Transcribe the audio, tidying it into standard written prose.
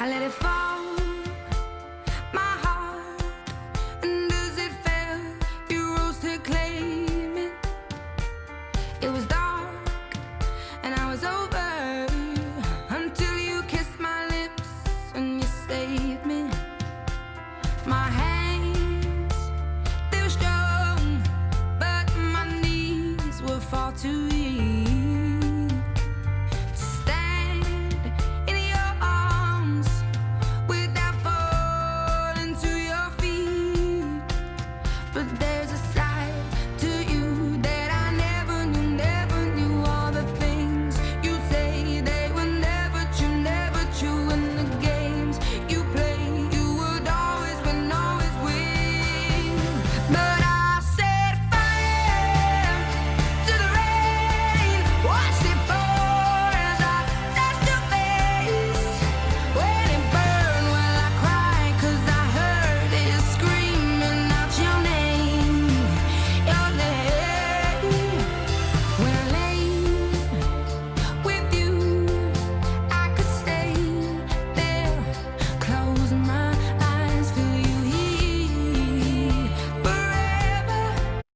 I let it fall, my heart, and as it fell, you rose to claim it. It was dark, and I was over, until you kissed my lips and you saved me. My hands, they were strong, but my knees were far too